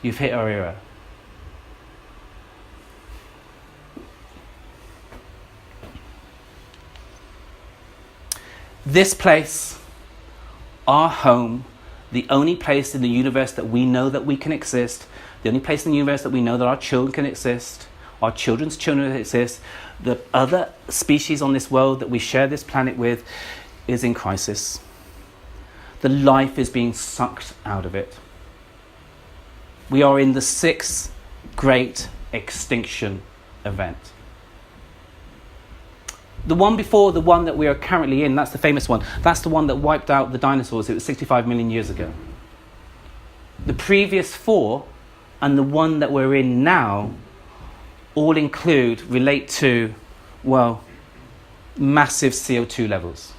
you've hit our era. This place, our home, the only place in the universe that we know that we can exist, the only place in the universe that we know that our children can exist, our children's children can exist, the other species on this world that we share this planet with is in crisis. The life is being sucked out of it. We are in the 6th great extinction event. The one before the one that we are currently in, that's the famous one. That's the one that wiped out the dinosaurs. It was 65 million years ago. The previous 4 and the one that we're in now all relate to, well, massive CO2 levels.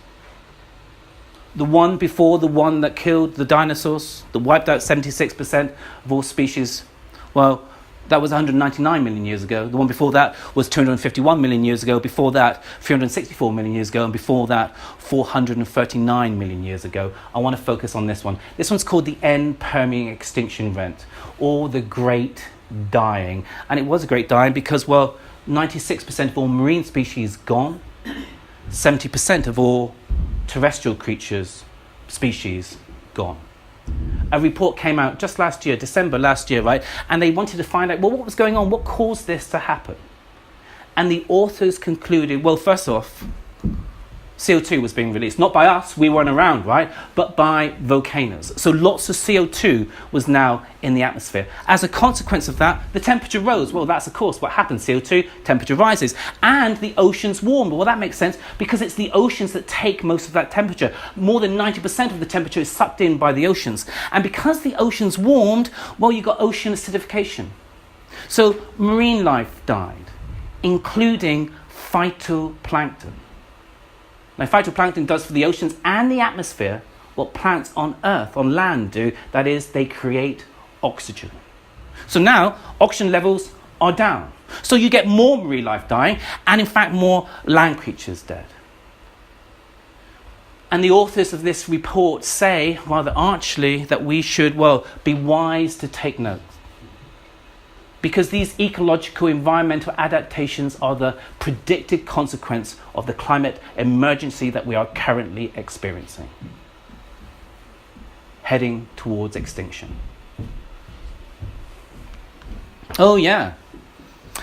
The one before the one that killed the dinosaurs, that wiped out 76% of all species, well, that was 199 million years ago. The one before that was 251 million years ago. Before that, 364 million years ago. And before that, 439 million years ago. I want to focus on this one. This one's called the Permian extinction event, or the Great Dying. And it was a great dying because, well, 96% of all marine species gone. 70% of all terrestrial species gone. A report came out just last year, December last year, right? And they wanted to find out, well, what was going on? What caused this to happen? And the authors concluded, well, first off, CO2 was being released. Not by us, we weren't around, right? But by volcanoes. So lots of CO2 was now in the atmosphere. As a consequence of that, the temperature rose. Well, that's of course what happens. CO2, temperature rises. And the oceans warmed. Well, that makes sense because it's the oceans that take most of that temperature. More than 90% of the temperature is sucked in by the oceans. And because the oceans warmed, well, you got ocean acidification. So marine life died, including phytoplankton. Now, phytoplankton does for the oceans and the atmosphere what plants on Earth, on land do. That is, they create oxygen. So now, oxygen levels are down. So you get more marine life dying, and in fact, more land creatures dead. And the authors of this report say, rather archly, that we should, well, be wise to take note. Because these ecological environmental adaptations are the predicted consequence of the climate emergency that we are currently experiencing, heading towards extinction. Oh yeah.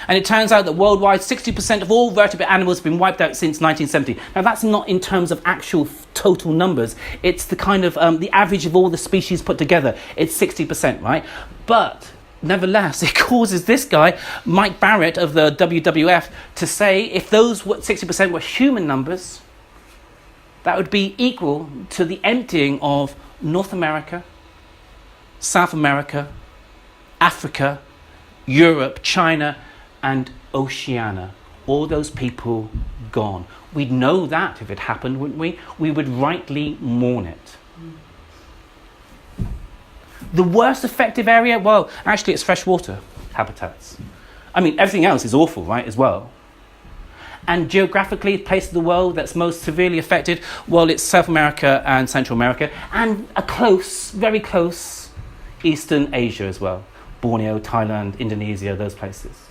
And it turns out that worldwide 60% of all vertebrate animals have been wiped out since 1970. Now that's not in terms of actual total numbers. It's the kind of the average of all the species put together. It's 60%, right? But nevertheless, it causes this guy, Mike Barrett of the WWF, to say if those 60% were human numbers, that would be equal to the emptying of North America, South America, Africa, Europe, China, and Oceania. All those people gone. We'd know that if it happened, wouldn't we? We would rightly mourn it. The worst effective area, well, actually it's freshwater habitats. I mean, everything else is awful, right, as well. And geographically, the place of the world that's most severely affected, well, it's South America and Central America, and a close, very close, Eastern Asia as well. Borneo, Thailand, Indonesia, those places.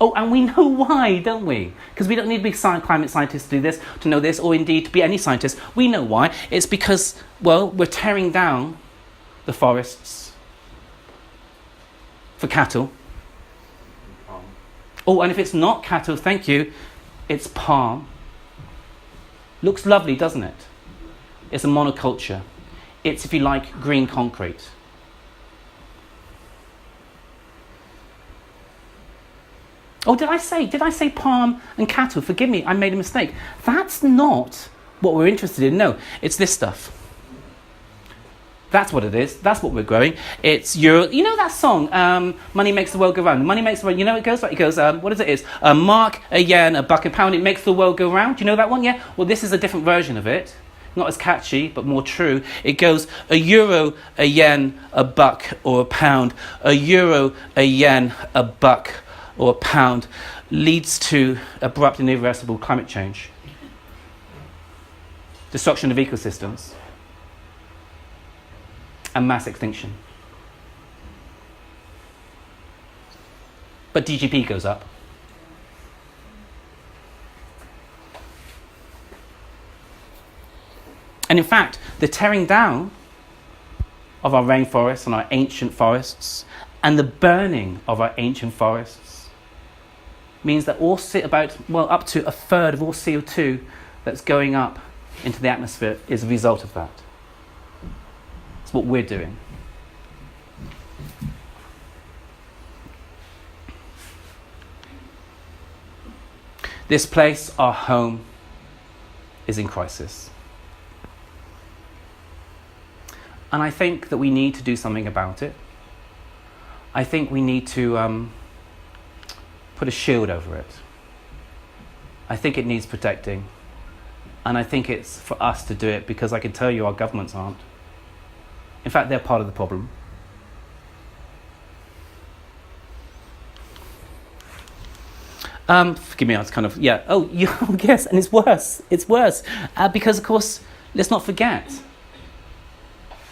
Oh, and we know why, don't we? Because we don't need to be climate scientists to do this, to know this, or indeed to be any scientist. We know why. It's because, well, we're tearing down the forests for cattle. Oh, and if it's not cattle, thank you, it's palm. Looks lovely, doesn't it? It's a monoculture. It's, if you like, green concrete. Oh, did I say palm and cattle? Forgive me, I made a mistake. That's not what we're interested in. No, it's this stuff. That's what it is. That's what we're growing. It's Euro. You know that song, Money Makes the World Go Round? Money makes the world. You know it goes like, it goes, what is it? It's a mark, a yen, a buck, a pound. It makes the world go round. Do you know that one? Yeah? Well, this is a different version of it. Not as catchy, but more true. It goes a euro, a yen, a buck, or a pound. A euro, a yen, a buck, or a pound leads to abrupt and irreversible climate change. Destruction of ecosystems. And mass extinction. But GDP goes up. And in fact, the tearing down of our rainforests and our ancient forests and the burning of our ancient forests means that up to a third of all CO2 that's going up into the atmosphere is a result of that. It's what we're doing. This place, our home, is in crisis. And I think that we need to do something about it. I think we need to put a shield over it. I think it needs protecting. And I think it's for us to do it because I can tell you our governments aren't. In fact, they're part of the problem. Forgive me, I was kind of, yeah. Oh, yes, and it's worse. It's worse. Because, of course, let's not forget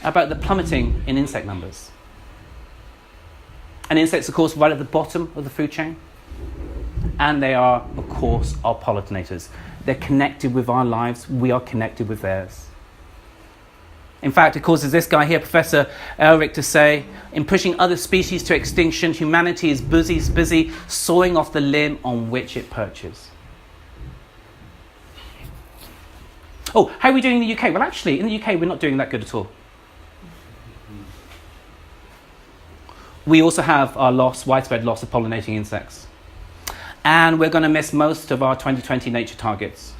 about the plummeting in insect numbers. And insects, of course, right at the bottom of the food chain. And they are, of course, our pollinators. They're connected with our lives. We are connected with theirs. In fact, it causes this guy here, Professor Elric, to say, in pushing other species to extinction, humanity is busy sawing off the limb on which it perches. Oh, how are we doing in the UK? Well, actually, in the UK, we're not doing that good at all. We also have our widespread loss of pollinating insects. And we're going to miss most of our 2020 nature targets.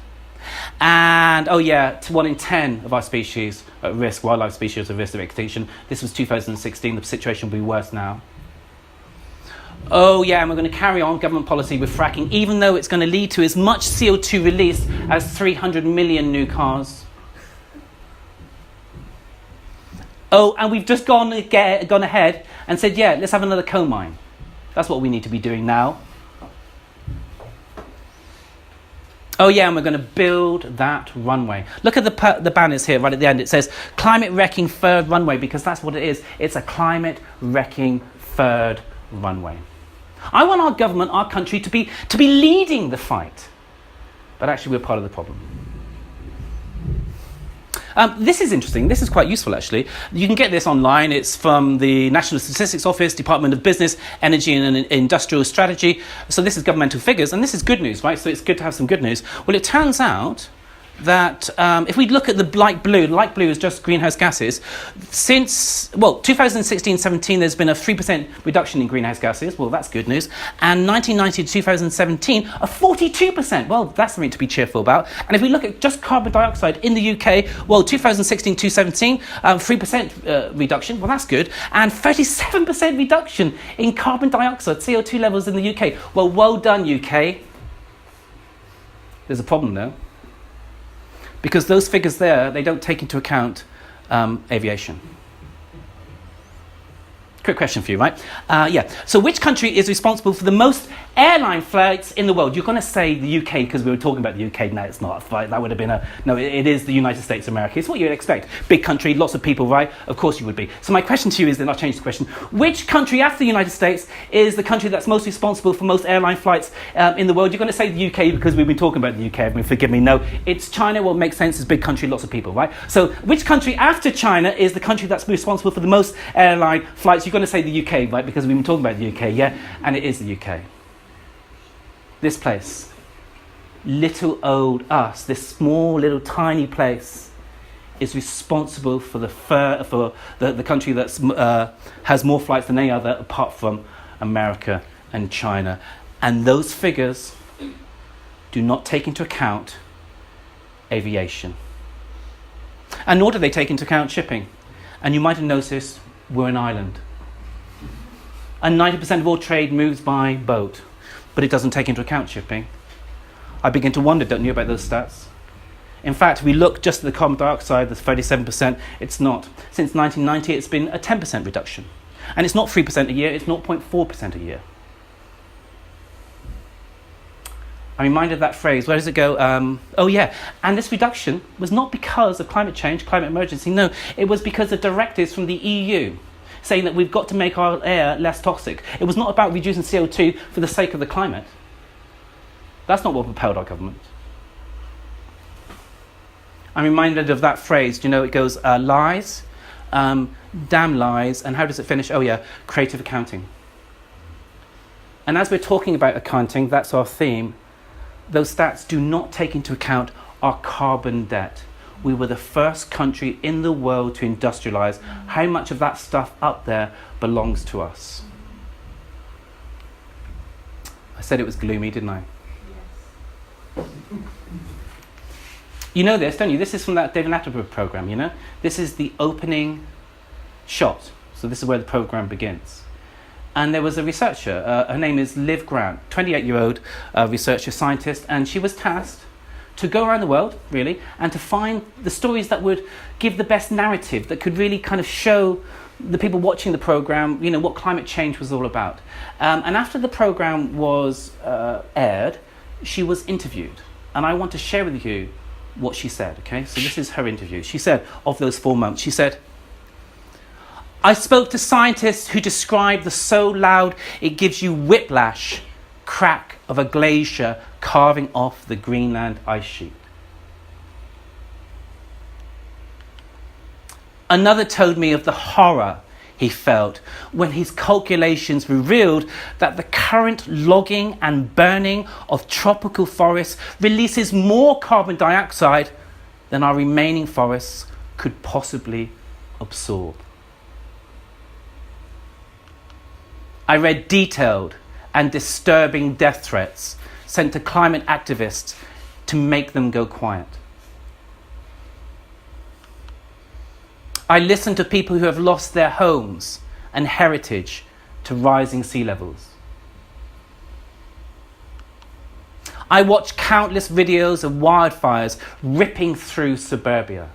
And, 1 in 10 of our species at risk, wildlife species at risk of extinction. This was 2016. The situation will be worse now. And we're going to carry on government policy with fracking, even though it's going to lead to as much CO2 release as 300 million new cars. And we've just gone ahead and said, let's have another coal mine. That's what we need to be doing now. And we're going to build that runway. Look at the banners here right at the end. It says climate wrecking third runway, because that's what it is. It's a climate wrecking third runway. I want our government, our country, to be leading the fight. But actually, we're part of the problem. This is interesting. This is quite useful, actually. You can get this online. It's from the National Statistics Office, Department of Business, Energy and Industrial Strategy. So this is governmental figures, and this is good news, right? So it's good to have some good news. Well, it turns out that if we look at the light blue is just greenhouse gases. Since, 2016-17, there's been a 3% reduction in greenhouse gases. Well, that's good news. And 1990 to 2017, a 42%. Well, that's something to be cheerful about. And if we look at just carbon dioxide in the UK, 2016-17, 3% reduction. Well, that's good. And 37% reduction in carbon dioxide, CO2 levels in the UK. Well done, UK. There's a problem, though. Because those figures there, they don't take into account aviation. Quick question for you, right? So which country is responsible for the most airline flights in the world? You're going to say the UK because we were talking about the UK. No, it's not. That would have been it is the United States of America. It's what you'd expect. Big country, lots of people, right? Of course you would be. So my question to you is then, I'll change the question. Which country after the United States is the country that's most responsible for most airline flights in the world? You're going to say the UK because we've been talking about the UK. I mean, forgive me. No, it's China. Well, it makes sense. It's a big country, lots of people, right? So which country after China is the country that's responsible for the most airline flights? You're going to say the UK, right? Because we've been talking about the UK, yeah? And it is the UK. This place, little old us, this small little tiny place, is responsible for the country that has more flights than any other apart from America and China. And those figures do not take into account aviation. And nor do they take into account shipping. And you might have noticed we're an island. And 90% of all trade moves by boat, but it doesn't take into account shipping. I begin to wonder, don't you, about those stats? In fact, if we look just at the carbon dioxide, the 37%, it's not. Since 1990, it's been a 10% reduction. And it's not 3% a year, it's 0.4% a year. I'm reminded of that phrase, where does it go? Oh yeah, and this reduction was not because of climate change, climate emergency, no, it was because of directives from the EU saying that we've got to make our air less toxic. It was not about reducing CO2 for the sake of the climate. That's not what propelled our government. I'm reminded of that phrase, you know, it goes lies, damn lies, and how does it finish? Oh yeah, creative accounting. And as we're talking about accounting, that's our theme, those stats do not take into account our carbon debt. We were the first country in the world to industrialize. How much of that stuff up there belongs to us? I said it was gloomy, didn't I? Yes. You know this, don't you? This is from that David Attenborough program, you know? This is the opening shot. So this is where the program begins. And there was a researcher, her name is Liv Grant, 28-year-old researcher, scientist, and she was tasked to go around the world, really, and to find the stories that would give the best narrative, that could really kind of show the people watching the program, you know, what climate change was all about. And after the program was aired, she was interviewed. And I want to share with you what she said, okay? So this is her interview. She said, of those 4 months, she said, I spoke to scientists who described the so loud it gives you whiplash crack of a glacier carving off the Greenland ice sheet. Another told me of the horror he felt when his calculations revealed that the current logging and burning of tropical forests releases more carbon dioxide than our remaining forests could possibly absorb. I read detailed and disturbing death threats sent to climate activists to make them go quiet. I listened to people who have lost their homes and heritage to rising sea levels. I watched countless videos of wildfires ripping through suburbia.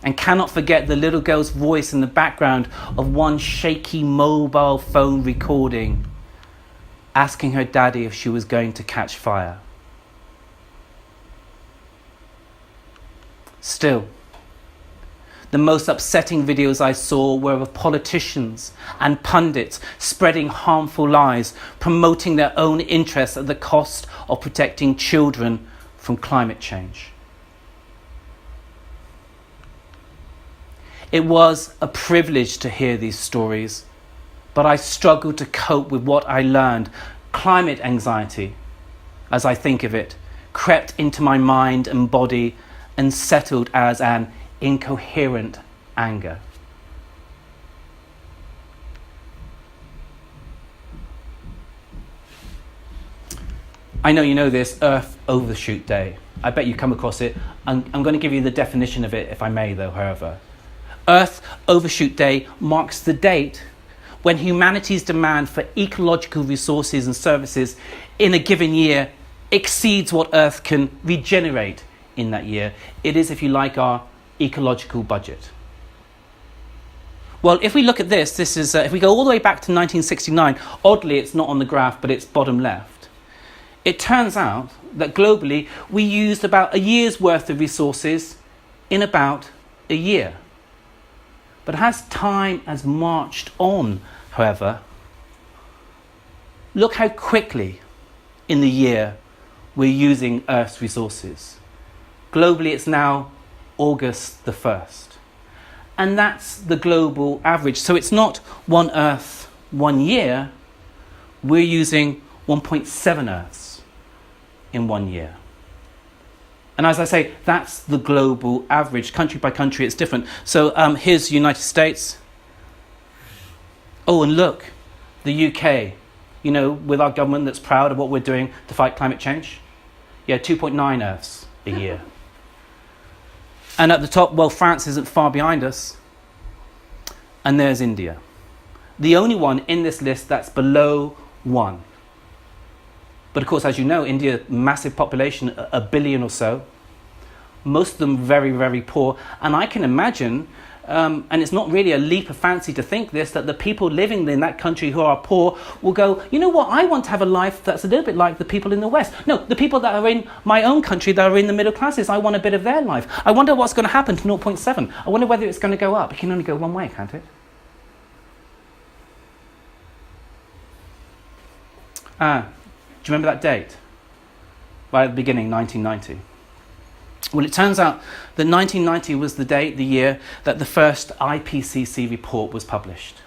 And cannot forget the little girl's voice in the background of one shaky mobile phone recording, asking her daddy if she was going to catch fire. Still, the most upsetting videos I saw were of politicians and pundits spreading harmful lies, promoting their own interests at the cost of protecting children from climate change. It was a privilege to hear these stories, but I struggled to cope with what I learned. Climate anxiety, as I think of it, crept into my mind and body and settled as an incoherent anger. I know you know this, Earth Overshoot Day. I bet you come across it. I'm going to give you the definition of it, if I may, though, however. Earth Overshoot Day marks the date when humanity's demand for ecological resources and services in a given year exceeds what Earth can regenerate in that year. It is, if you like, our ecological budget. Well, if we look at this is, if we go all the way back to 1969, oddly it's not on the graph, but it's bottom left. It turns out that globally we used about a year's worth of resources in about a year. But as time has marched on, however, look how quickly in the year we're using Earth's resources. Globally, it's now August the 1st. And that's the global average. So it's not one Earth, 1 year. We're using 1.7 Earths in 1 year. And as I say, that's the global average. Country by country, it's different. So here's the United States. Oh, and look, The UK, you know, with our government that's proud of what we're doing to fight climate change. Yeah, 2.9 Earths a year. And at the top, well, France isn't far behind us. And there's India. The only one in this list that's below 1. But of course, as you know, India, massive population, a billion or so. Most of them very, very poor. And I can imagine, and it's not really a leap of fancy to think this, that the people living in that country who are poor will go, you know what, I want to have a life that's a little bit like the people in the West. No, the people that are in my own country that are in the middle classes, I want a bit of their life. I wonder what's going to happen to 0.7. I wonder whether it's going to go up. It can only go one way, can't it? Do you remember that date? Right at the beginning, 1990. Well, it turns out that 1990 was the year that the first IPCC report was published.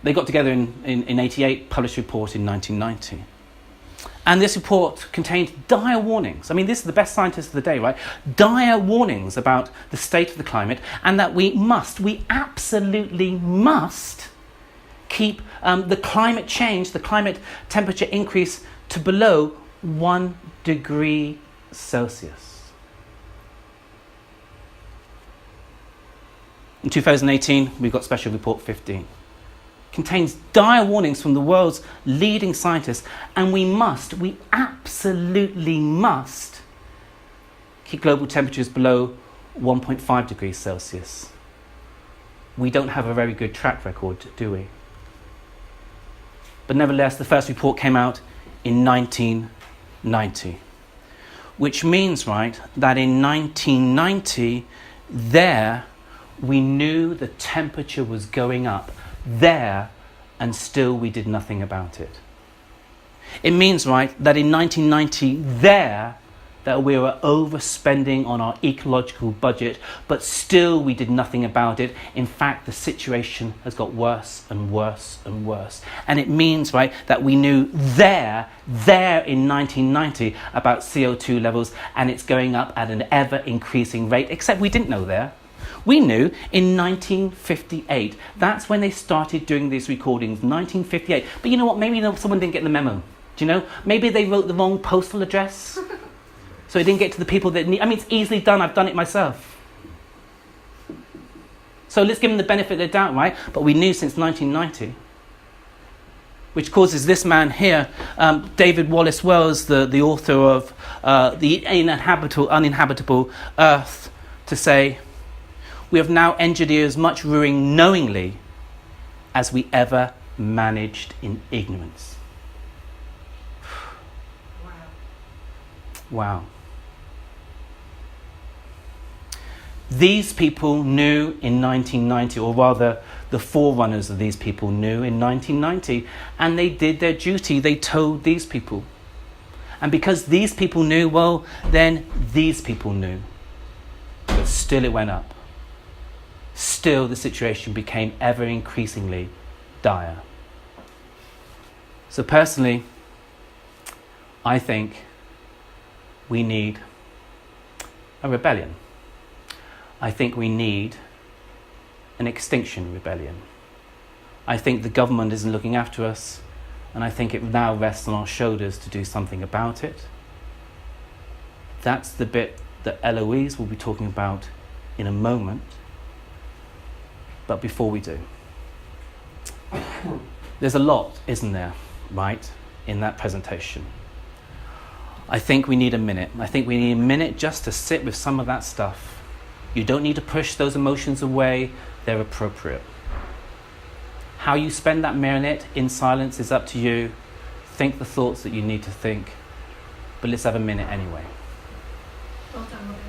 They got together in 88, published a report in 1990. And this report contained dire warnings. I mean, this is the best scientists of the day, right? Dire warnings about the state of the climate, and that we absolutely must keep the climate change, the climate temperature increase to below 1 degree Celsius. In 2018, we've got Special Report 15. Contains dire warnings from the world's leading scientists, and we absolutely must keep global temperatures below 1.5 degrees Celsius. We don't have a very good track record, do we? But nevertheless, the first report came out in 1990, which means, right, that in 1990, we knew the temperature was going up there, and still we did nothing about it. It means, right, that in 1990 that we were overspending on our ecological budget, but still we did nothing about it. In fact, the situation has got worse and worse and worse. And it means, right, that we knew there in 1990 about CO2 levels, and it's going up at an ever increasing rate, except we didn't know there. We knew in 1958. That's when they started doing these recordings, 1958. But you know what? Maybe someone didn't get the memo. Do you know? Maybe they wrote the wrong postal address. So it didn't get to the people that need. I mean, it's easily done. I've done it myself. So let's give them the benefit of the doubt, right? But we knew since 1990. Which causes this man here, David Wallace Wells, the author of The Uninhabitable Earth, to say, we have now engineered as much ruin knowingly as we ever managed in ignorance. Wow. These people knew in 1990, or rather the forerunners of these people knew in 1990, and they did their duty. They told these people. And because these people knew, well, then these people knew. But still it went up. Still the situation became ever increasingly dire. So personally, I think we need a rebellion. I think we need an extinction rebellion. I think the government isn't looking after us, and I think it now rests on our shoulders to do something about it. That's the bit that Eloise will be talking about in a moment. But before we do, there's a lot, isn't there, right, in that presentation. I think we need a minute. I think we need a minute just to sit with some of that stuff. You don't need to push those emotions away. They're appropriate. How you spend that minute in silence is up to you. Think the thoughts that you need to think. But let's have a minute anyway. Well done, Robin.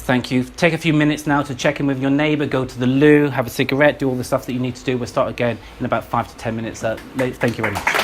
Thank you. Take a few minutes now to check in with your neighbour, go to the loo, have a cigarette, do all the stuff that you need to do. We'll start again in about 5 to 10 minutes. Thank you very much.